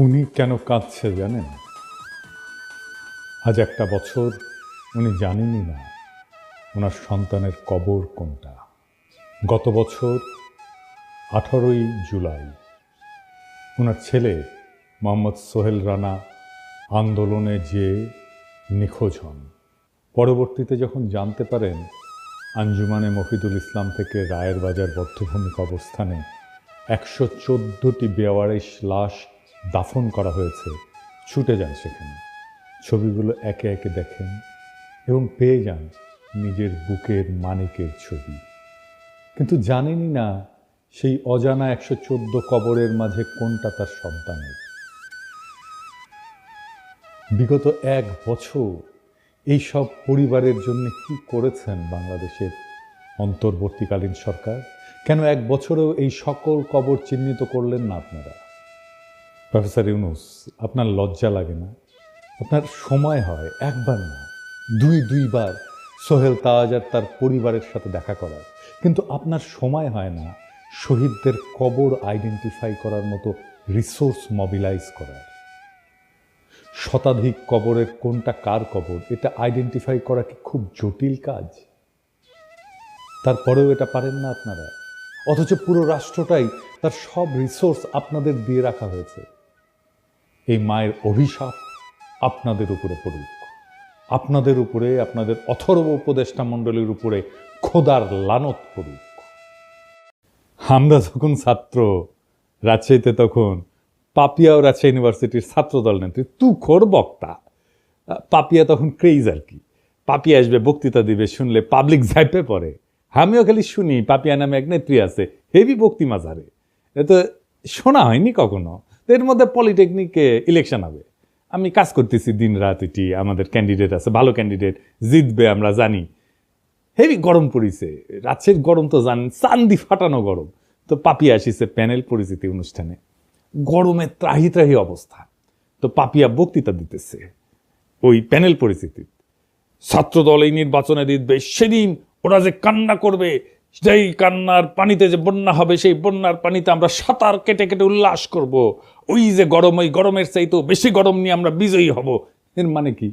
উনি কেন কাঁদছে জানেন? আজ একটা বছর উনি জানেনই না ওনার সন্তানের কবর কোনটা। গত বছর 18ই জুলাই ওনার ছেলে মোহাম্মদ সোহেল রানা আন্দোলনে যে নিখোঁজ হন। পরবর্তীতে যখন জানতে পারেন আঞ্জুমানে মফিদুল ইসলাম থেকে রায়ের বাজার বদ্ধভূমি কবরস্থানে 114টি বেওয়ারিশ লাশ দাফন করা হয়েছে, ছুটে যান সেখানে। ছবিগুলো একে একে দেখেন এবং পেয়ে যান নিজের বুকের মানিকের ছবি। কিন্তু জানেনই না সেই অজানা 114 কবরের মাঝে কোনটা তার সন্তানের। বিগত 1 বছর এই সব পরিবারের জন্য কি করেছেন বাংলাদেশের অন্তর্বর্তীকালীন সরকার? কেন 1 বছরেও এই সকল কবর চিহ্নিত করলেন না আপনারা? প্রফেসর ইউনূস, আপনার লজ্জা লাগে না? আপনার সময় হয় একবার না দুইবার সোহেল তাজ আর তার পরিবারের সাথে দেখা করার, কিন্তু আপনার সময় হয় না শহীদদের কবর আইডেন্টিফাই করার মতো রিসোর্স মোবিলাইজ করার। শতাধিক কবরের কোনটা কার কবর এটা আইডেন্টিফাই করা কি খুব জটিল কাজ? তারপরেও এটা পারেন না আপনারা, অথচ পুরো রাষ্ট্রটাই তার সব রিসোর্স আপনাদের দিয়ে রাখা হয়েছে। এই মায়ের অভিশাপ আপনাদের উপরে পড়ুক, আপনাদের উপরে, আপনাদের অথর্ব উপদেষ্টা মণ্ডলীর উপরে খোদার লানত পড়ুক। আমরা যখন ছাত্র রাজশাহীতে, তখন পাপিয়া ও রাজশাহী ইউনিভার্সিটির ছাত্রদল নেত্রী তুখোর বক্তা। পাপিয়া তখন ক্রেজ আর কি, পাপিয়া আসবে বক্তৃতা দিবে, শুনলে পাবলিক ঝাইপে পড়ে। আমিও খালি শুনি পাপিয়া নামে এক নেত্রী আছে, হেভি বক্তি মাঝারে, এ তো শোনা হয়নি কখনো। এর মধ্যে পলিটেকনিকে ইলেকশন হবে, আমি কাজ করতেছি দিন রাত, এটি আমাদের ক্যান্ডিডেট আছে, ভালো ক্যান্ডিডেট জিতবে আমরা জানি। হেভি গরম পড়িছে, রাজশাহীর গরম তো জানেন, চান্দি ফাটানো গরম। তো পাপিয়া আসিছে প্যানেল পরিচিতি অনুষ্ঠানে, গরমে ত্রাহি ত্রাহি অবস্থা। তো পাপিয়া বক্তৃতা দিতেছে ওই প্যানেল পরিচিতি। ছাত্রদল এই নির্বাচনে জিতবে, সেদিন ওরা যে কান্না করবে, সেই কান্নার পানিতে যে বন্যা হবে, সেই বন্যার পানিতে আমরা সাঁতার কেটে কেটে উল্লাস করব। ওই যে গরম, ওই গরমের চাইতেও বেশি গরম নিয়ে আমরা বিজয়ী হব। এর মানে কি?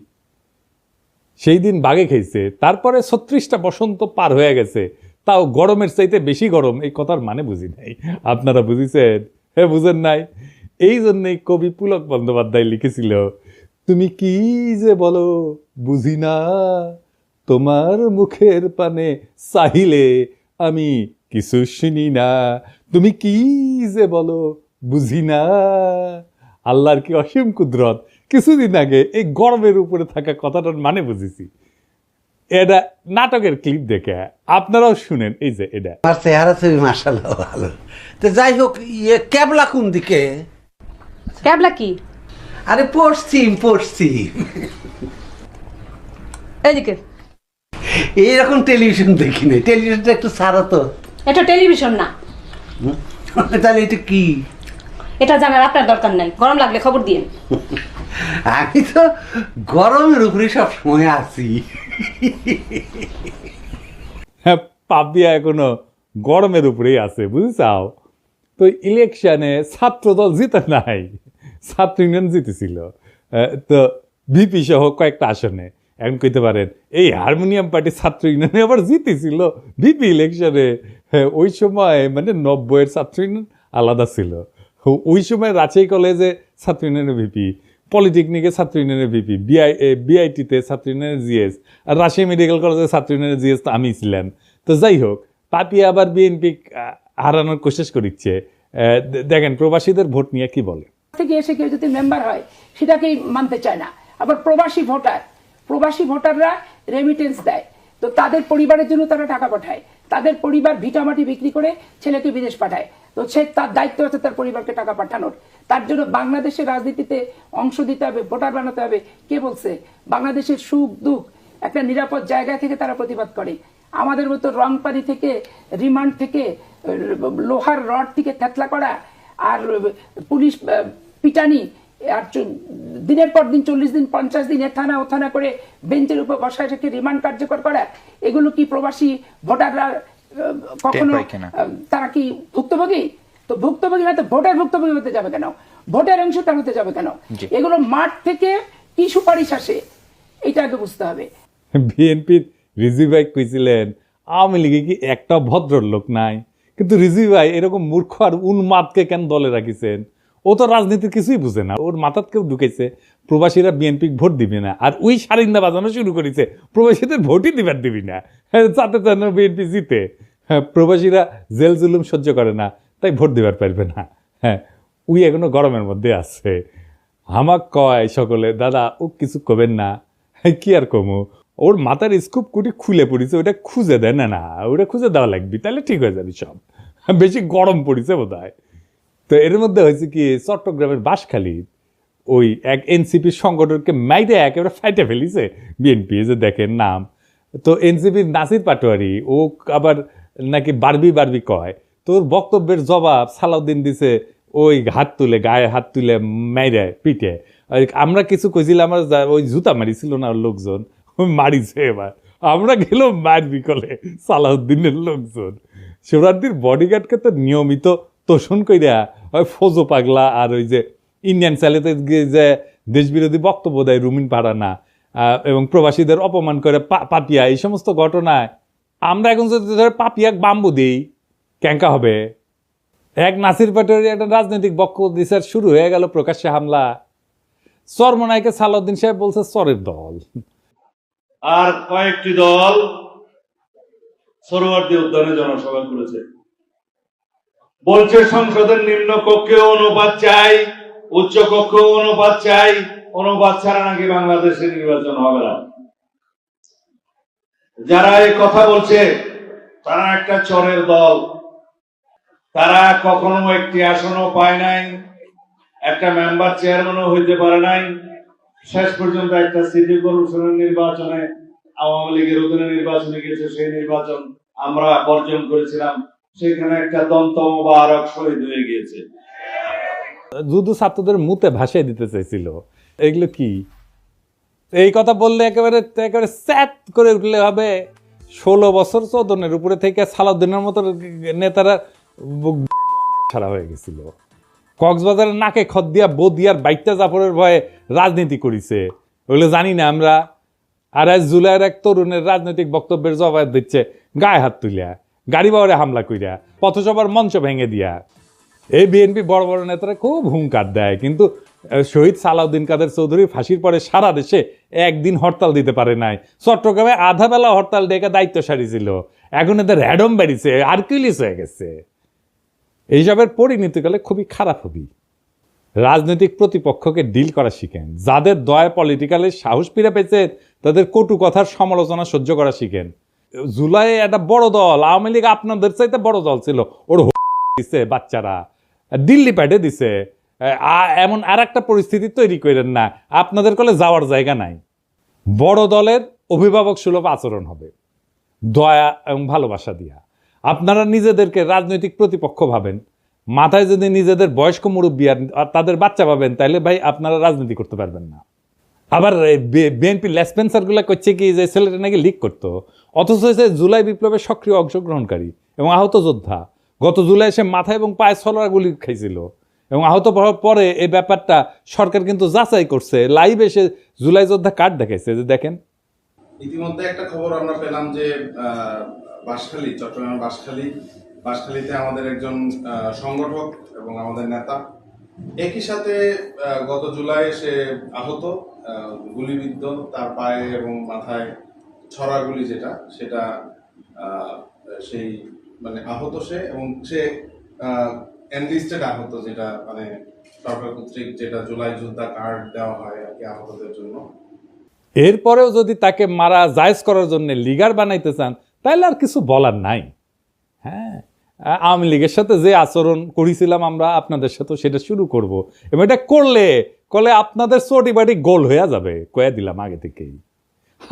সেই দিন বাগে খেয়েছে, তারপরে 36টা বসন্ত পার হয়ে গেছে, তাও গরমের চাইতে বেশি গরম, এই কথার মানে বুঝি নাই। আপনারা বুঝিছেন? হ্যাঁ, বুঝেন নাই? এই জন্যই কবি পুলক বন্দ্যোপাধ্যায় লিখেছিল, তুমি কি যে বলো বুঝি না, তোমার মুখের পানে চাহিলে আমি কিছু শুনি না। তুমি কি যে বলো বুঝি না। আল্লাহর কি অসীম কুদরত। কিছুদিন আগে এই গরমের উপরে থাকা কথাটার মানে বুঝেছি। এটা নাটকের ক্লিপ দেখে আপনারাও শুনেন। এই যে এটা আমার চেহারা ছবি মাশাআল্লাহ ভালো। তো যাই হোক, ক্যাবলা কোন দিকে? ক্যাবলা কি? আরে পশ্চিম। এইদিকে। এইরকম টেলিভিশন দেখি নাই, টেলিভিশনটা একটু ছাড়ো তো। এটা টেলিভিশন না। তাহলে এটা কি? এটা জানার আপনার দরকার নাই, গরম লাগলে খবর দিন। আমি তো গরমের উপরে সব সময় আছি। হ্যাঁ, পাপিয়া এখনো গরমের উপরেই আছে, বুঝছাও? তো ইলেকশনে ছাত্রদল জিতে নাই, ছাত্র ইউনিয়ন জিতেছিল। তো ভিপি সহ কয়েকটা আসনে। এখন কইতে পারেন এই হারমোনিয়াম পার্টি ছাত্র ইউনিয়নে আবার জিতেছিল ভিপি ইলেকশনে। ওই সময় মানে 90-এর ছাত্র ইউনিয়ন আলাদা ছিল। ওই সময় রাজশাহী কলেজে ছাত্র ইউনিয়নের ভিপি, পলিটেকনিকে ছাত্র ইউনিয়নের ভিপি, বিআইটিতে ছাত্র ইউনিয়নের জিএস, আর রাজশাহী মেডিকেল কলেজে ছাত্র ইউনিয়নের জিএস তো আমি ছিলাম। তো যাই হোক, পাপিয়া আবার বিএনপি হারানোর কোশিশ করিচ্ছে। দেখেন প্রবাসীদের ভোট নিয়ে কি বলে। থেকে এসে কেউ যদি মেম্বার হয় সেটাকেই মানতে চায় না। আবার প্রবাসী ভোটাররা রেমিটেন্স দেয়, তো তাদের পরিবারের জন্য তারা টাকা পাঠায়, তাদের পরিবার ভিটামাটি বিক্রি করে ছেলেকে বিদেশ পাঠায়। তো সে তার দায়িত্ব আছে তার পরিবারকে টাকা পাঠানোর। তার জন্য বাংলাদেশের রাজনীতিতে অংশ দিতে হবে, ভোটার বানাতে হবে। কে বলছে? বাংলাদেশের সুখ দুঃখ একটা নিরাপদ জায়গা থেকে তারা প্রতিবাদ করে। আমাদের মতো রং পানি থেকে, রিমান্ড থেকে, লোহার রড থেকে থেতলা করা, আর পুলিশ পিটানি, আর দিনের পর দিন 40 দিন 50 দিন থানা ও থানা করে বেঞ্চের উপর বসায় রেখে রিমান্ড কার্যকর করা, এগুলো কি প্রবাসী ভোটাররা কখনো তারা কি ভুক্তভোগী? তো ভুক্তভোগী হয়তো ভোটার ভুক্তভোগী হতে যাবে কেন? ভোটের অংশ তার হতে যাবে কেন? এগুলো মাঠ থেকে কি সুপারিশ আসে এটা আগে বুঝতে হবে। বিএনপির রিজভি ভাই কইছিলেন আওয়ামী লীগে কি একটা ভদ্রলোক নাই, কিন্তু রিজভি ভাই এরকম মূর্খ আর উন্মাদকে কেন দলে রাখিছেন? ও তো রাজনীতির কিছুই বুঝে না, ওর মাথাত কেউ ঢুকেছে প্রবাসীরা বিএনপি ভোট দিবে না, আর ওই সারিন্দা বাজানো শুরু করেছে প্রবাসীদের ভোটই দিবার দিবি না, যাতে যেন বিএনপি জিতে। প্রবাসীরা জেল জুলুম সহ্য করে না, তাই ভোট দিবার পারবে না। হ্যাঁ, উই এখনো গরমের মধ্যে আছে। আমাক কয় সকলে, দাদা ও কিছু কবেন না। কি আর কমু, ওর মাথার স্কুপ কুটি খুলে পড়েছে, ওটা খুঁজে দেয় না, ওটা খুঁজে দেওয়া লাগবে, তাহলে ঠিক হয়ে যাবে সব। বেশি গরম পড়েছে বোধ হয়। তো এর মধ্যে হয়েছে কি, চট্টগ্রামের বাঁশখালী ওই এক এনসিপির সংগঠনকে মাইরে একেবারে ফাইটে ফেলিছে বিএনপি, যে দেখেন নাম। তো এনসিপির নাসির পাটোয়ারি ও আবার নাকি বারবি কয়, তোর বক্তব্যের জবাব সালাউদ্দিন দিছে ওই হাত তুলে, গায়ে হাত তুলে মাইরে পিঠে। আমরা কিছু কইছিলাম, আমার ওই জুতা মারিছিল না লোকজন, মারিছে। এবার আমরা গেলেও মারবি কলে সালাউদ্দিনের লোকজন। শিবরাত্রির বডিগার্ডকে তো নিয়মিত তোষণ কইরা ওই ফজো পাগলা আর ওই যে ইন্ডিয়ান চ্যানেলে যে দেশবিরোধী বক্তব্য দেয় রুমিন পাড়ানা এবং প্রবাসীদের অপমান করে পাপিয়া, এই সমস্ত ঘটনায় আমরা এখন যদি ধরে পাপিয়াক বাম্বু দিই ক্যাঙ্কা হবে? এক নাসির পাটোয়ারি একটা রাজনৈতিক বক্তব্য দিছে, শুরু হয়ে গেল প্রকাশ্যে হামলা। চরমনাইকে সালাউদ্দিন সাহেব বলছে চরের দল, আর কয়েকটি দল সরোয়ার্দী উদ্যানে জনসভা করেছে, বলছে সংসদের নিম্ন কক্ষে অনুপাত চাই, উচ্চ কক্ষে অনুপাত চাই, অনুপাত ছাড়া নাকি বাংলাদেশে নির্বাচন হবে না। যারা এই কথা বলছে তারা একটা চরের দল, তারা কখনো একটি আসনও পায় নাই, একটা মেম্বার চেয়ারম্যানও হইতে পারে নাই। শেষ পর্যন্ত একটা সিটি কর্পোরেশনের নির্বাচনে আওয়ামী লীগের অধীনে নির্বাচনে গেছে, সেই নির্বাচন আমরা বর্জন করেছিলাম, সেখানে একটা দন্ত মোবারক শহীদ হয়ে গিয়েছে। যুদ্ধ ছাত্রদের মুতে ভাসিয়ে দিতে চাইছিল। এগুলো কি? এই কথা বললে একেবারে স্যাট করে উঠলে হবে। 16 বছর চৌদনের উপরে থেকে সালাউদ্দিনের মতো নেতারা ছাড়া হয়ে গেছিল। কক্সবাজারের নাকে খদ দিয়া বদিয়ার বাইটটা জাফরের ভয়ে রাজনীতি করিছে, ওগুলো জানি না আমরা। আর আজ জুলাইয়ের এক তরুণের রাজনৈতিক বক্তব্যের জবাব দিচ্ছে গায়ে হাত তুলিয়া, গাড়ি বাওয়ারে হামলা কইরা, পথসভার মঞ্চ ভেঙে দিয়া। এই বিএনপি বড় বড় নেতারা খুব হুঙ্কার দেয়, কিন্তু শহীদ সালাউদ্দিন কাদের চৌধুরী ফাঁসির পরে সারা দেশে একদিন হরতাল দিতে পারে নাই। চট্টগ্রামে আধা বেলা হরতাল ডেকে দায়িত্ব সারিছিল, এখন এদের র্যাডম বেরিয়েছে, আর্কিউলিস হয়ে গেছে। এইসবের পরিণতিকালে খুবই খারাপ হবি। রাজনৈতিক প্রতিপক্ষকে ডিল করা শিখেন, যাদের দয়া পলিটিক্যালে সাহস ফিরে পেয়েছে তাদের কটু কথার সমালোচনা সহ্য করা শিখেন। জুলাই একটা বড় দল, আওয়ামী লীগ আপনাদের চাইতে বড় দল ছিল, ওর দিছে বাচ্চারা, দিল্লি পাঠে দিছে। এমন আর একটা পরিস্থিতি তৈরি করেন না, আপনাদের কলে যাওয়ার জায়গা নাই। বড় দলের অভিভাবক সুলভ আচরণ হবে, দয়া এবং ভালোবাসা দিয়া। আপনারা নিজেদেরকে রাজনৈতিক প্রতিপক্ষ ভাবেন, মাথায় যদি নিজেদের বয়স্ক মুরব্বী আর তাদের বাচ্চা ভাবেন, তাহলে ভাই আপনারা রাজনীতি করতে পারবেন না। আবার বিএনপি লেসপেন্সার গুলা করছে কি, যে ছেলেটা নাকি লিক করতো, অথচ হয়েছে জুলাই বিপ্লবের সক্রিয় অংশগ্রহণকারী এবং আহত যোদ্ধা। গত জুলাই সে মাথা এবং পায়ে ছলরা গুলি খাইছিল এবং আহত হওয়ার পরে এই ব্যাপারটা সরকার কিন্তু যাচাই করছে, লাইভ এসে জুলাই যোদ্ধা কার্ড দেখাইছে, যে দেখেন। ইতিমধ্যে একটা খবর আমরা পেলাম যে বাঁশখালী, চট্টগ্রামের বাঁশখালীতে আমাদের একজন সংগঠক এবং আমাদের নেতা একই সাথে গত জুলাই সে আহত, গুলিবিদ্ধ, তার পায়ে এবং মাথায় ছড়া গুলি যেটা, সেটা সেই মানে আহত সে, এবং সে এনলিস্টেড আহত, যেটা মানে সরকার কর্তৃক যেটা জুলাই যোদ্ধা কার্ড দেওয়া হয় আর কি আহতদের জন্য। এরপরেও যদি তাকে মারা জায়েজ করার জন্য লিগার বানাইতে চান, তাহলে আর কিছু বলার নাই। হ্যাঁ, আওয়ামী লীগের সাথে যে আচরণ করেছিলাম আমরা, আপনাদের সাথে সেটা শুরু করব, এবং এটা করলে আপনাদের চটি বাটি গোল হয়ে যাবে, কয়ে দিলাম আগে থেকেই।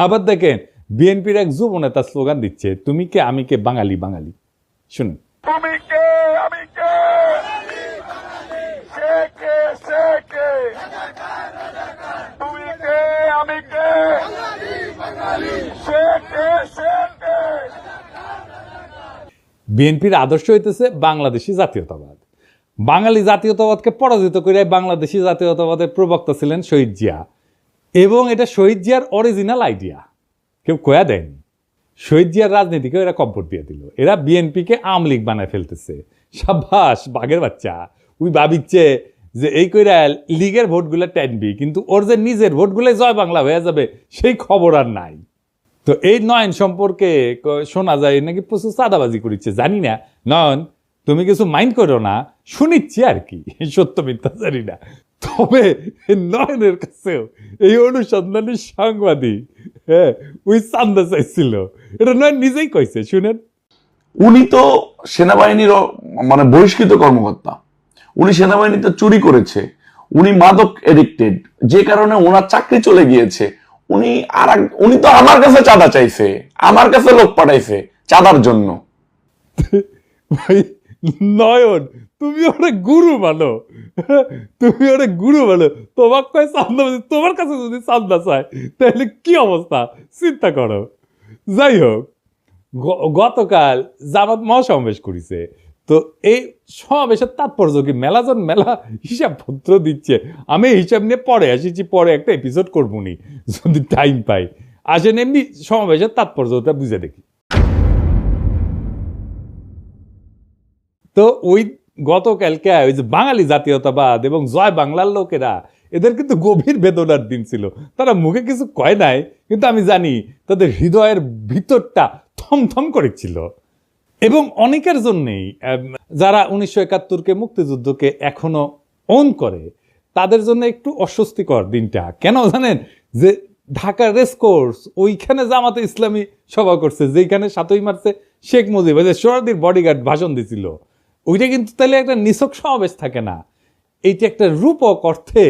আবার দেখেন বিএনপির এক যুব নেতা স্লোগান দিচ্ছে, তুমি কে আমি কে বাঙালি বাঙালি। শুনুন। তুমি কে আমি কে, সে কে সে কে, তুমি কে আমি কে, সে কে সে কে। বিএনপির আদর্শ হইতেছে বাংলাদেশি জাতীয়তাবাদ। বাঙালি জাতীয়তাবাদকে পরাজিত করে বাংলাদেশি জাতীয়তাবাদের প্রবক্তা ছিলেন শহীদ জিয়া, এবং এটা শহীদ জিয়ার অরিজিনাল আইডিয়া, কেউ কয়া দেয়নি। শহীদ জিয়ার রাজনীতিকে এরা কব্বর দিয়ে দিল, এরা বিএনপিকে আওয়ামী লীগ বানায় ফেলতেছে। সাব্বাস বাঘের বাচ্চা, ওই ভাবিচ্ছে যে এই কইরা লীগের ভোটগুলো টানবি, কিন্তু ওর যে নিজের ভোটগুলো জয় বাংলা হয়ে যাবে সেই খবর আর নাই। তো এই নয়ন সম্পর্কে শোনা যায় নাকি প্রচুর চাঁদাবাজি করেছে, জানি না। নয়ন, তুমি কিছু মাইন্ড করো না, শুনিচ্ছি আর কি, সত্য মিথ্যা জানি না। তবে নয়নের কাছেও এই অনুসন্ধানী সাংবাদিক ওই চান্দা চাইছিল, এটা নয়ন নিজেই কইছে, শুনেন। উনি তো সেনাবাহিনীর মানে বহিষ্কৃত কর্মকর্তা, উনি সেনাবাহিনীতে চুরি করেছে, উনি মাদক এডিক্টেড, যে কারণে ওনার চাকরি চলে গিয়েছে। উনি তো আমার কাছে চাঁদা চাইছে, আমার কাছে লোক পাঠাইছে চাঁদার জন্য। ভাই নয়ন, তুমি অনেক গুরু মানো, তুমি অনেক গুরু মানো। তোমার কয় চান্দা, তোমার কাছে যদি চান্দা চায় তাহলে কি অবস্থা চিন্তা করো। যাই হোক, গতকাল জামাত মহাসমাবেশ করেছে, তো এই সমাবেশের তাৎপর্য কি? মেলাজন মেলা হিসাবপত্র দিচ্ছে। আমি হিসাব নিয়ে পরে আসিছি, পরে একটা এপিসোড করবো নি যদি টাইম পাই। আসেন এমনি সমাবেশের তাৎপর্যটা বুঝে দেখি। তো ওই গতকালকে ওই যে বাঙালি জাতীয়তাবাদ এবং জয় বাংলার লোকেরা, এদের কিন্তু গভীর বেদনার দিন ছিল। তারা মুখে কিছু কয় নাই, কিন্তু আমি জানি তাদের হৃদয়ের ভিতরটা থমথম করেছিল। এবং অনেকের জন্যেই, যারা 1971-কে মুক্তিযুদ্ধকে এখনো অন করে, তাদের জন্য একটু অস্বস্তিকর দিনটা। কেন জানেন? যে ঢাকা রেসকোর্স, ওইখানে জামাতে ইসলামী সভা করছে, যেখানে 7ই মার্চে শেখ মুজিব সোহরাওয়ার্দীর বডিগার্ড ভাষণ দিছিল, ওইটা কিন্তু তাহলে একটা নিছক সমাবেশ থাকে না, এইটা একটা রূপক অর্থে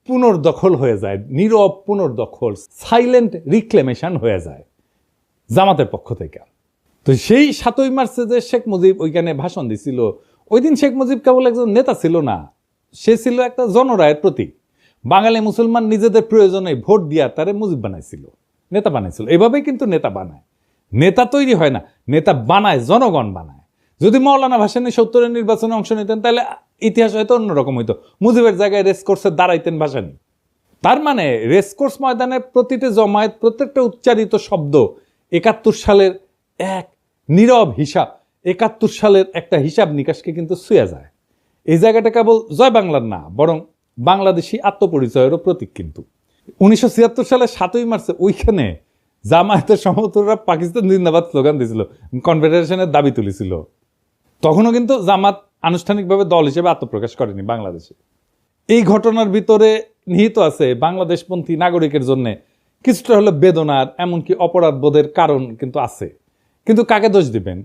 পুনর্দখল হয়ে যায়, নীরব পুনর্দখল, সাইলেন্ট রিক্লেমেশন হয়ে যায় জামাতের পক্ষ থেকে। তো সেই 7ই মার্চে যে শেখ মুজিব ওইখানে ভাষণ দিছিল, ওই দিন শেখ মুজিব কেবল একজন নেতা ছিল না, সে ছিল একটা জনরায়ের প্রতীক। বাঙালি মুসলমান নিজেদের প্রয়োজনে ভোট দিয়া তারে মুজিব বানাইছিল, নেতা বানাইছিল। এভাবেই কিন্তু নেতা বানায়, নেতা তৈরি হয় না, নেতা বানায়, জনগণ বানায়। যদি মৌলানা ভাসানী 70-এর নির্বাচনে অংশ নিতেন তাহলে ইতিহাস হয়তো অন্যরকম হইতো, মুজিবের জায়গায় রেসকোর্সে দাঁড়াইতেন ভাসানী। তার মানে রেসকোর্স ময়দানের প্রতিটি জমায়েত, প্রত্যেকটা উচ্চারিত শব্দ 71 সালের এক নীরব হিসাব, 71 সালের একটা হিসাব নিকাশকে কিন্তু ছুঁয়ে যায়। এই জায়গাটা কেবল জয় বাংলার না, বরং বাংলাদেশি আত্মপরিচয়েরও প্রতীক। কিন্তু 1976 সালে 7ই মার্চে ওইখানে জামায়াতের সমর্থকরা পাকিস্তান জিন্দাবাদ স্লোগান দিয়েছিল, কনফেডারেশনের দাবি তুলেছিল। তখনও কিন্তু জামাত আনুষ্ঠানিকভাবে দল হিসেবে আত্মপ্রকাশ করেনি বাংলাদেশে। এই ঘটনার ভিতরে নিহিত আছে বাংলাদেশপন্থী নাগরিকের জন্য কিছুটা হলো বেদনার, এমনকি অপরাধ বোধের কারণ কিন্তু আছে। কিন্তু কাকে দোষ দিবেন?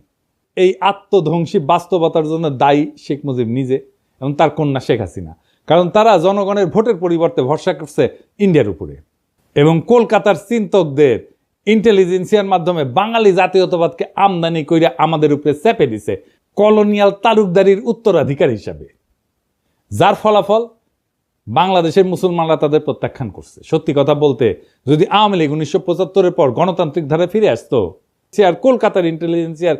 এই আত্মধ্বংসী বাস্তবতার জন্য দায়ী শেখ মুজিব নিজে এবং তার কন্যা শেখ হাসিনা। কারণ তারা জনগণের ভোটের পরিবর্তে ভরসা করছে ইন্ডিয়ার উপরে, এবং কলকাতার চিন্তকদের ইন্টেলিজেন্সিয়ার মাধ্যমে বাঙালি জাতীয়তাবাদকে আমদানি করে আমাদের উপরে চেপে দিছে কলোনিয়াল তালুকদারির উত্তরাধিকার হিসাবে, যার ফলাফল বাংলাদেশের মুসলমানরা তাদের প্রত্যাখ্যান করছে। সত্যি কথা বলতে, যদি আওয়ামী লীগ 1975-এর পর গণতান্ত্রিক ধারায় ফিরে আসতো, আর কলকাতার ইন্টেলিজেন্সিয়ার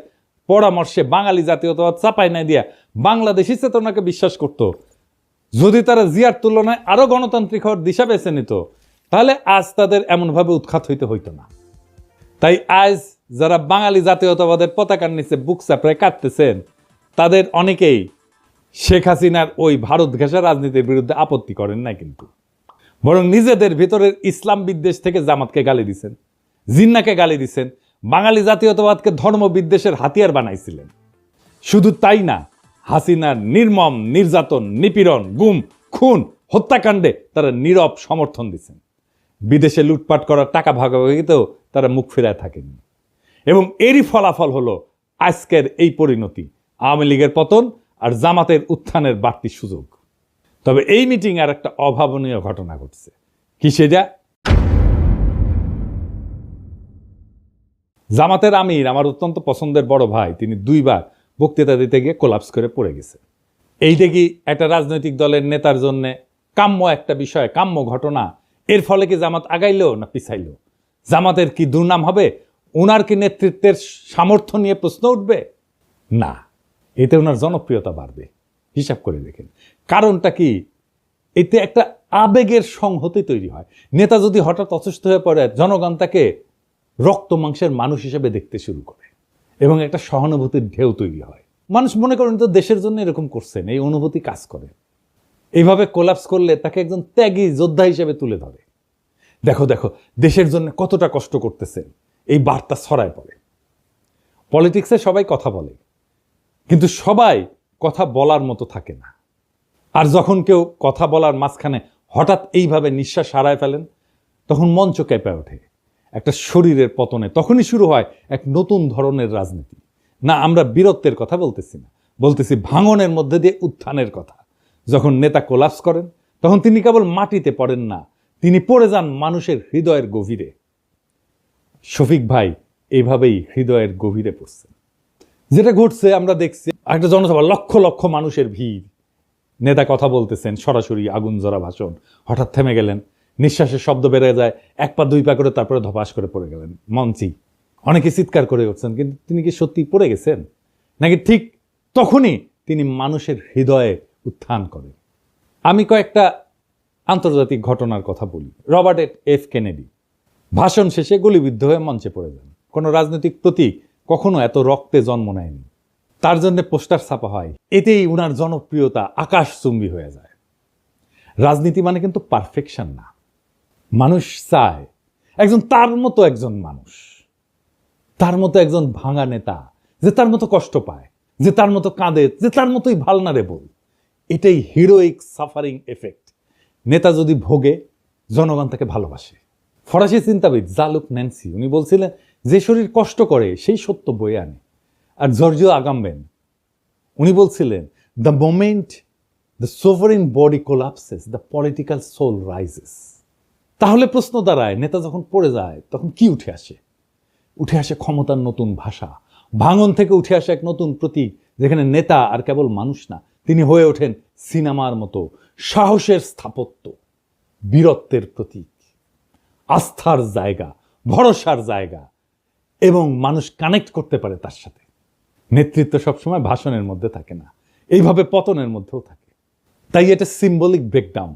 পরামর্শে বাঙালি জাতীয়তাবাদ চাপাই নাই দিয়া বাংলাদেশি চেতনাকে বিশ্বাস করত, যদি তারা জিয়ার তুলনায় আরো গণতান্ত্রিক হওয়ার দিশা বেছে নিত, তাহলে আজ তাদের এমনভাবে উৎখাত হইতো না। তাই আজ যারা বাঙালি জাতীয়তাবাদের পতাকার নিচে বুক চাপড়ায় কাটতেছেন, তাদের অনেকেই শেখ হাসিনার ওই ভারত ঘেঁষা রাজনীতির বিরুদ্ধে আপত্তি করেন না, কিন্তু বরং নিজেদের ভিতরের ইসলাম বিদ্বেষ থেকে জামাতকে গালি দিছেন, জিন্নাকে গালি দিছেন, বাঙালি জাতীয়তাবাদকে ধর্ম বিদ্বেষের হাতিয়ার বানাইছিলেন। শুধু তাই না, হাসিনার নির্মম নির্যাতন, নিপীড়ন, গুম, খুন, হত্যাকাণ্ডে তারা নীরব সমর্থন দিচ্ছেন। বিদেশে লুটপাট করার টাকা ভাগাভাগিতেও তারা মুখ ফেরায় থাকেননি। এবং এরই ফলাফল হলো আজকের এই পরিণতি, আওয়ামী লীগের পতন আর জামাতের উত্থানের বাড়তি সুযোগ। তবে এই মিটিং আর একটা অভাবনীয় ঘটনা ঘটছে। কি সেটা? জামাতের আমির, আমার অত্যন্ত পছন্দের বড় ভাই, তিনি 2বার বক্তৃতা দিতে গিয়ে কোলাপস করে পড়ে গেছে। এইটা কি একটা রাজনৈতিক দলের নেতার জন্য কাম্য একটা বিষয়, কাম্য ঘটনা? এর ফলে কি জামাত আগাইলো না পিছাইলো? জামাতের কি দুর্নাম হবে? ওনার কি নেতৃত্বের সামর্থ্য নিয়ে প্রশ্ন উঠবে? না, এতে ওনার জনপ্রিয়তা বাড়বে। হিসাব করে দেখেন কারণটা কি? এতে একটা আবেগের সংহতি তৈরি হয়। নেতা যদি হঠাৎ অসুস্থ হয়ে পড়ে, জনগণ তাকে রক্ত মাংসের মানুষ হিসেবে দেখতে শুরু করে এবং একটা সহানুভূতির ঢেউ তৈরি হয়। মানুষ মনে করেন তো দেশের জন্য এরকম করছেন, এই অনুভূতি কাজ করে। এইভাবে কোলাপস করলে তাকে একজন ত্যাগী যোদ্ধা হিসেবে তুলে ধরে। দেখো দেখো দেশের জন্য কতটা কষ্ট করতেছেন, এই বার্তা ছড়ায় পড়ে। পলিটিক্সে সবাই কথা বলে, কিন্তু সবাই কথা বলার মতো থাকে না। আর যখন কেউ কথা বলার মাঝখানে হঠাৎ এইভাবে নিঃশ্বাস হারায় ফেলেন, তখন মঞ্চ কেঁপে ওঠে। একটা শরীরের পতনে তখনই শুরু হয় এক নতুন ধরনের রাজনীতি। না, আমরা বীরত্বের কথা বলতেছি না, বলতেছি ভাঙনের মধ্যে দিয়ে উত্থানের কথা। যখন নেতা কোলাপস করেন, তখন তিনি কেবল মাটিতে পড়েন না, তিনি পড়ে যান মানুষের হৃদয়ের গভীরে। শফিক ভাই এইভাবেই হৃদয়ের গভীরে পড়ছেন। যেটা ঘটছে আমরা দেখছি, একটা জনসভা, লক্ষ লক্ষ মানুষের ভিড়, নেতা কথা বলতেছেন, সরাসরি আগুন জ্বরা ভাষণ, হঠাৎ থেমে গেলেন, নিঃশ্বাসের শব্দ বেড়ে যায়, এক পা দুই পা করে, তারপরে ধপাস করে পড়ে গেলেন মঞ্চেই। অনেকে চিৎকার করে উঠছেন, কিন্তু তিনি কি সত্যি পড়ে গেছেন, নাকি ঠিক তখনই তিনি মানুষের হৃদয়ে উত্থান করেন? আমি কয়েকটা আন্তর্জাতিক ঘটনার কথা বলি। রবার্ট এফ কেনেডি ভাষণ শেষে গুলিবিদ্ধ হয়ে মঞ্চে পড়ে যান। কোনো রাজনৈতিক প্রতীক কখনো এত রক্তে জন্ম নেয়নি। তার জন্য পোস্টার ছাপা হয়, এতেই উনার জনপ্রিয়তা আকাশচুম্বী হয়ে যায়। রাজনীতি মানে কিন্তু পারফেকশন না। মানুষ চায় একজন তার মতো একজন মানুষ, তার মতো একজন ভাঙা নেতা, যে তার মতো কষ্ট পায়, যে তার মতো কাঁদে, যে তার মতোই ভালনারেবল। এটাই হিরোইক সাফারিং এফেক্ট। নেতা যদি ভোগে, জনগণ তাকে ভালোবাসে। ফরাসি চিন্তাবিদ জালুক ন্যান্সি উনি বলছিলেন, যে শরীর কষ্ট করে সেই সত্য বয়ে আনে। আর জর্জিও আগাম্বেন উনি বলছিলেন, the moment the sovereign body collapses, the political soul rises. তাহলে প্রশ্ন দাঁড়ায়, নেতা যখন পড়ে যায় তখন কি উঠে আসে? উঠে আসে ক্ষমতার নতুন ভাষা। ভাঙন থেকে উঠে আসে এক নতুন প্রতীক, যেখানে নেতা আর কেবল মানুষ না, তিনি হয়ে ওঠেন সিনেমার মতো সাহসের স্থাপত্য, বীরত্বের প্রতীক, আস্থার জায়গা, ভরসার জায়গা, এবং মানুষ কানেক্ট করতে পারে তার সাথে। নেতৃত্ব সবসময় ভাষণের মধ্যে থাকে না, এইভাবে পতনের মধ্যেও থাকে। তাই এটা সিম্বলিক ব্রেকডাউন।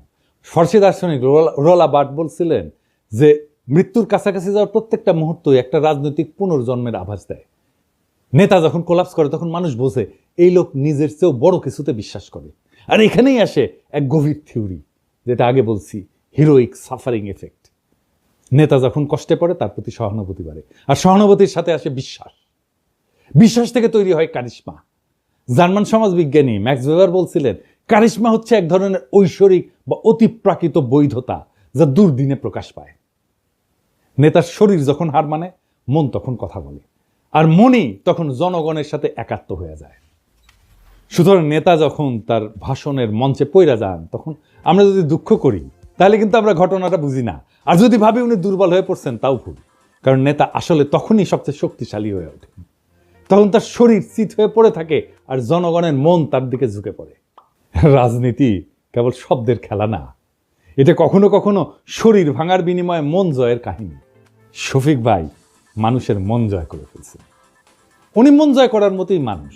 ফরাসি দার্শনিক রোলা বার্ট বলছিলেন যে মৃত্যুর কাছাকাছি যাওয়ার প্রত্যেকটা মুহূর্তই একটা রাজনৈতিক পুনর্জন্মের আভাস দেয়। নেতা যখন কোলাপস করে, তখন মানুষ বোঝে এই লোক নিজের চেয়েও বড় কিছুতে বিশ্বাস করে। আর এখানেই আসে এক গভীর থিওরি, যেটা আগে বলছি, হিরোইক সাফারিং এফেক্ট। নেতা যখন কষ্টে পড়ে, তার প্রতি সহানুভূতি বাড়ে, আর সহানুভূতির সাথে আসে বিশ্বাস। বিশ্বাস থেকে তৈরি হয় কারিশমা। জার্মান সমাজবিজ্ঞানী ম্যাক্স ওয়েবার বলছিলেন, কারিশমা হচ্ছে এক ধরনের ঐশ্বরিক বা অতিপ্রাকৃত বৈধতা, যা দুর্দিনে প্রকাশ পায়। নেতার শরীর যখন হার মানে, মন তখন কথা বলে, আর মনই তখন জনগণের সাথে একাত্ম হয়ে যায়। সুতরাং নেতা যখন তার ভাষণের মঞ্চে পইরা যান, তখন আমরা যদি দুঃখ করি, তাহলে কিন্তু আমরা ঘটনাটা বুঝি না। আর যদি ভাবি উনি দুর্বল হয়ে পড়ছেন, তাও ভুল। কারণ নেতা আসলে তখনই সবচেয়ে শক্তিশালী হয়ে ওঠে, তখন তার শরীর চিত হয়ে পড়ে থাকে আর জনগণের মন তার দিকে ঝুঁকে পড়ে। রাজনীতি কেবল শব্দের খেলা না, এটা কখনো কখনো শরীর ভাঙার বিনিময়ে মন জয়ের কাহিনী। শফিক ভাই মানুষের মন জয় করে ফেলছে। উনি মন জয় করার মতোই মানুষ,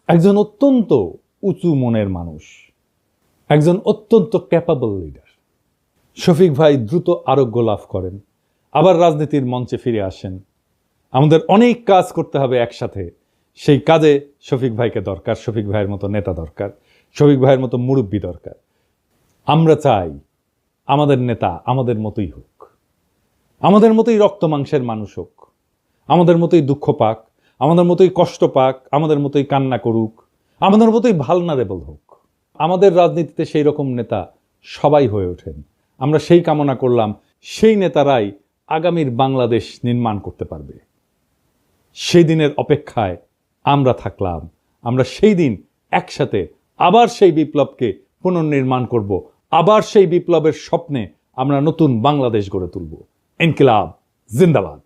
একজন অত্যন্ত উঁচু মনের মানুষ, একজন অত্যন্ত ক্যাপাবল লিডার। শফিক ভাই দ্রুত আরোগ্য লাভ করেন, আবার রাজনীতির মঞ্চে ফিরে আসেন। আমাদের অনেক কাজ করতে হবে একসাথে, সেই কাজে শফিক ভাইকে দরকার, শফিক ভাইয়ের মতো নেতা দরকার, শফিক ভাইয়ের মতো মুরব্বী দরকার। আমরা চাই আমাদের নেতা আমাদের মতোই হোক, আমাদের মতোই রক্ত মাংসের মানুষ হোক, আমাদের মতোই দুঃখ পাক, আমাদের মতোই কষ্ট পাক, আমাদের মতোই কান্না করুক, আমাদের মতোই ভালনারেবল হোক। আমাদের রাজনীতিতে সেই রকম নেতা সবাই হয়ে ওঠেন। আমরা সেই কামনা করলাম, সেই নেতারাই আগামীর বাংলাদেশ নির্মাণ করতে পারবে। সেই দিনের অপেক্ষায় আমরা থাকলাম। আমরা সেই দিন একসাথে আবার সেই বিপ্লবকে পুনর্নির্মাণ করব, আবার সেই বিপ্লবের স্বপ্নে আমরা নতুন বাংলাদেশ গড়ে তুলব। ইনকিলাব জিন্দাবাদ।